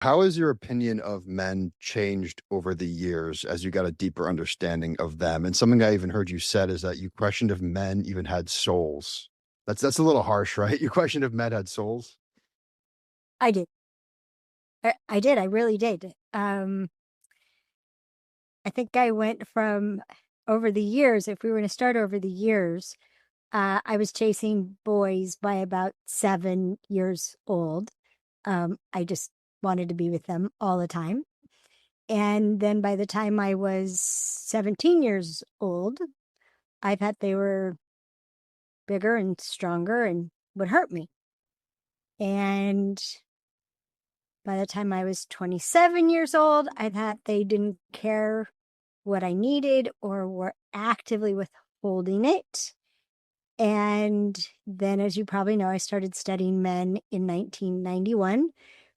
How has your opinion of men changed over the years as you got a deeper understanding of them? And something I even heard you said is that you questioned if men even had souls. That's a little harsh, right? You questioned if men had souls. I did. I did. I really did. I think I went from over the years, if we were to start over the years, I was chasing boys by about 7 years old. I just wanted to be with them all the time. And then by the time I was 17 years old, I thought they were bigger and stronger and would hurt me. And by the time I was 27 years old, I thought they didn't care what I needed or were actively withholding it. And then, as you probably know, I started studying men in 1991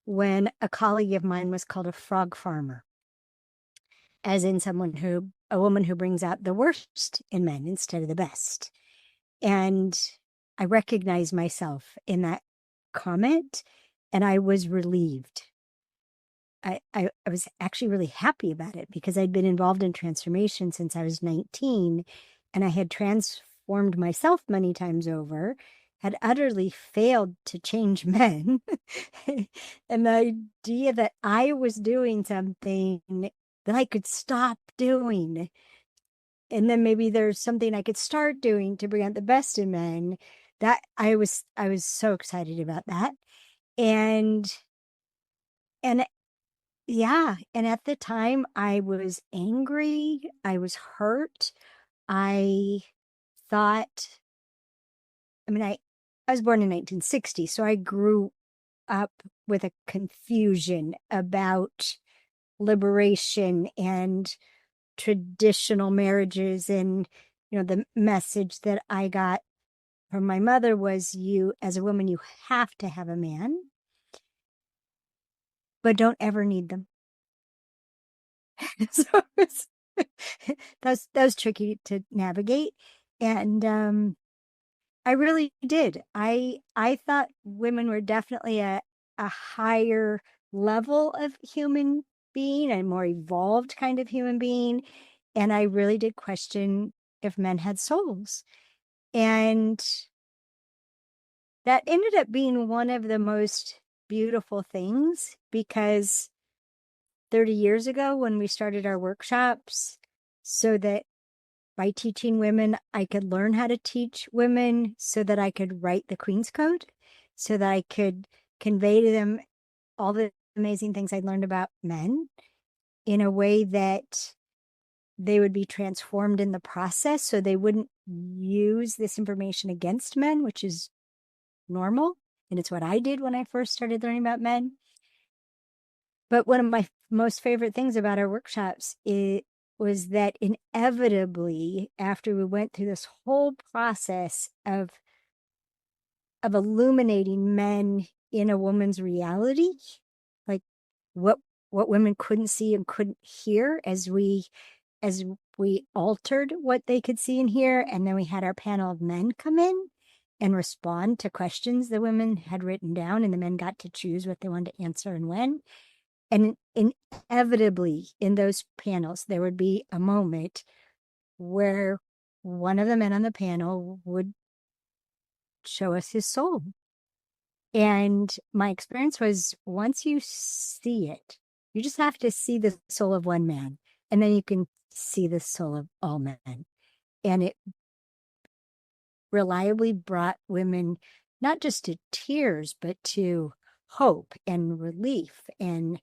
when a colleague of mine was called a frog farmer, as in a woman who brings out the worst in men instead of the best. And I recognized myself in that comment and I was relieved. I was actually really happy about it because I'd been involved in transformation since I was 19 and I had transformed myself many times over, had utterly failed to change men. And the idea that I was doing something that I could stop doing, and then maybe there's something I could start doing to bring out the best in men, that I was so excited about that. And and yeah, and at the time, I was angry, I was hurt. I thought, I mean, I was born in 1960, so I grew up with a confusion about liberation and traditional marriages. And, the message that I got from my mother was, you, as a woman, you have to have a man, but don't ever need them. So it's that was tricky to navigate. And I really did. I thought women were definitely a higher level of human being, a more evolved kind of human being. And I really did question if men had souls. And that ended up being one of the most beautiful things because 30 years ago when we started our workshops, so that by teaching women, I could learn how to teach women so that I could write the Queen's Code, so that I could convey to them all the amazing things I learned about men in a way that they would be transformed in the process so they wouldn't use this information against men, which is normal. And it's what I did when I first started learning about men. But one of my most favorite things about our workshops was that inevitably, after we went through this whole process of illuminating men in a woman's reality, like what what women couldn't see and couldn't hear, as we altered what they could see and hear, and then we had our panel of men come in and respond to questions the women had written down, and the men got to choose what they wanted to answer and when. And inevitably, in those panels, there would be a moment where one of the men on the panel would show us his soul. And my experience was, once you see it, you just have to see the soul of one man, and then you can see the soul of all men. And it reliably brought women not just to tears, but to hope and relief and,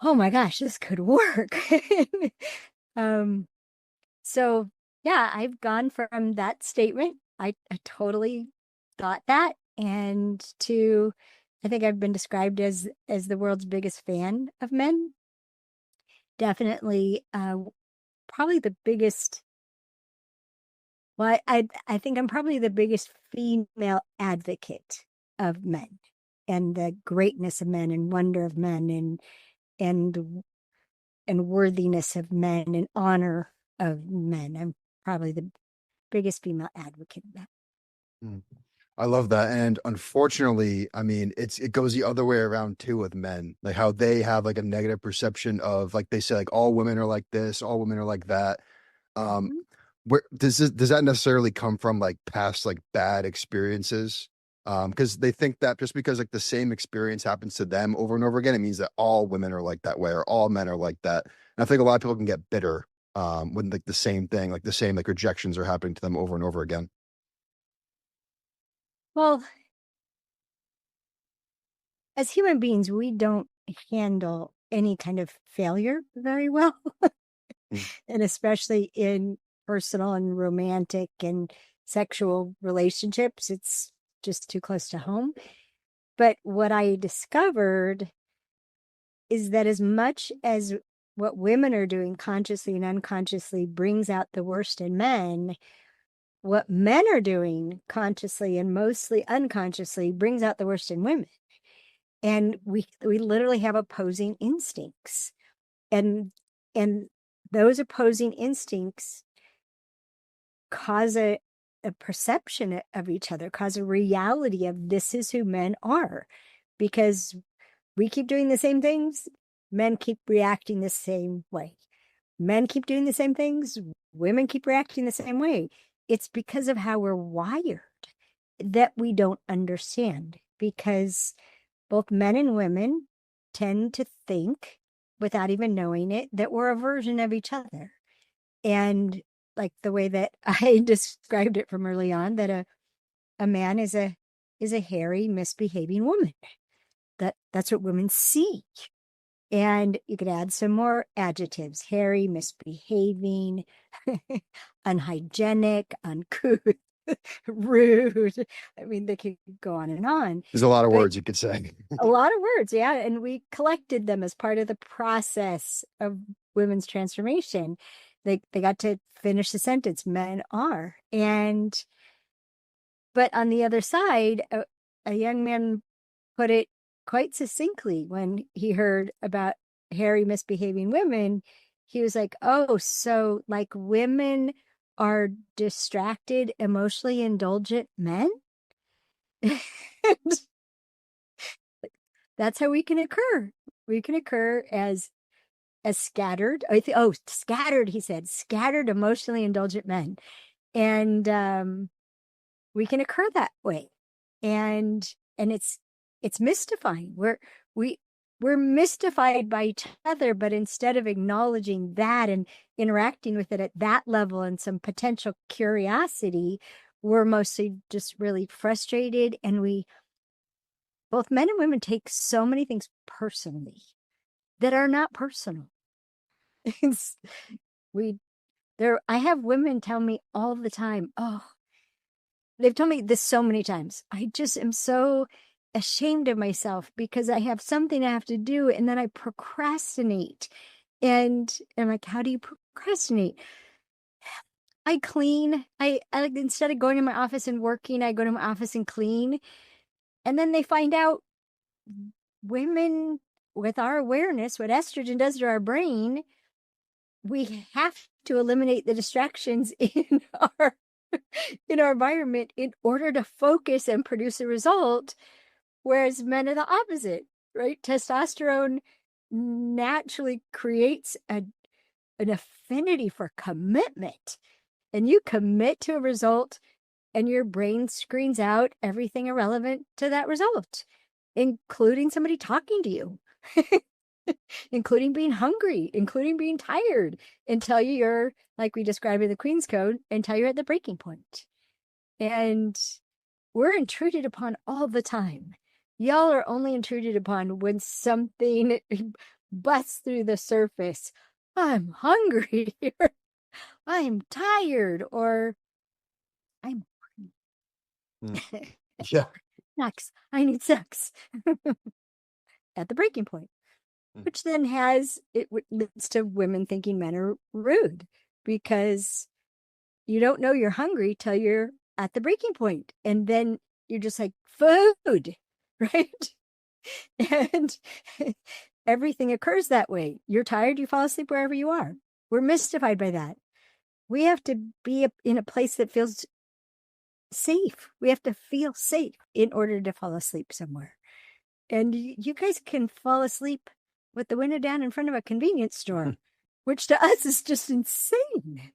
oh my gosh, this could work. um, so yeah, I've gone from that statement, I totally thought that, and to, I think I've been described as the world's biggest fan of men. Definitely, probably the biggest. Well, I think I'm probably the biggest female advocate of men and the greatness of men and wonder of men and and worthiness of men and honor of men. I'm probably the biggest female advocate of that. Mm. I love that. And unfortunately, I mean, it goes the other way around too with men. Like how they have like a negative perception of like they say like all women are like this, all women are like that. Um, Mhm. where does that necessarily come from like past like bad experiences? Because they think that just because like the same experience happens to them over and over again, it means that all women are like that way or all men are like that. And I think a lot of people can get bitter when like the same thing, like the same like rejections are happening to them over and over again. Well, as human beings, we don't handle any kind of failure very well, Mm. and especially in personal and romantic and sexual relationships, it's just too close to home. But what I discovered is that as much as what women are doing consciously and unconsciously brings out the worst in men, what men are doing consciously and mostly unconsciously brings out the worst in women. And we literally have opposing instincts. And and those opposing instincts cause a perception of each other, cause a reality of this is who men are. Because we keep doing the same things, men keep reacting the same way. Men keep doing the same things, women keep reacting the same way. It's because of how we're wired that we don't understand, because both men and women tend to think, without even knowing it, that we're a version of each other. And like the way that I described it from early on, that a man is a hairy, misbehaving woman. That's what women see. And you could add some more adjectives: hairy, misbehaving, unhygienic, uncouth, rude. I mean, they could go on and on. There's a lot of But words you could say. a lot of words, yeah. And we collected them as part of the process of women's transformation. They got to finish the sentence, men are. And but on the other side, a young man put it quite succinctly when he heard about hairy misbehaving women. He was like, oh, so like women are distracted, emotionally indulgent men? That's how we can occur. We can occur as scattered. Scattered, he said, scattered, emotionally indulgent men. And we can occur that way. And it's mystifying. We we're mystified by each other, but instead of acknowledging that and interacting with it at that level and some potential curiosity, we're mostly just really frustrated. And we, both men and women, take so many things personally that are not personal. It's, we I have women tell me all the time, oh, they've told me this so many times, I just am so ashamed of myself because I have something I have to do and then I procrastinate. And I'm like, how do you procrastinate? I clean. I like, instead of going to my office and working, I go to my office and clean. And then they find out, women, with our awareness, what estrogen does to our brain, we have to eliminate the distractions our in our environment in order to focus and produce a result. Whereas men are the opposite, right? Testosterone naturally creates an affinity for commitment, and you commit to a result, and your brain screens out everything irrelevant to that result, including somebody talking to you, including being hungry, including being tired, until you're, like we described in the Queen's Code, until you're at the breaking point. And we're intruded upon all the time. Y'all are only intruded upon when something busts through the surface. I'm hungry, or I'm tired, or I'm Mm. Yeah. sex. I need sex at the breaking point, Mm. which then has it leads to women thinking men are rude because you don't know you're hungry till you're at the breaking point, and then you're just like, food, right? And everything occurs that way. You're tired, you fall asleep wherever you are. We're mystified by that. We have to be in a place that feels safe. We have to feel safe in order to fall asleep somewhere. And you guys can fall asleep with the window down in front of a convenience store, which to us is just insane.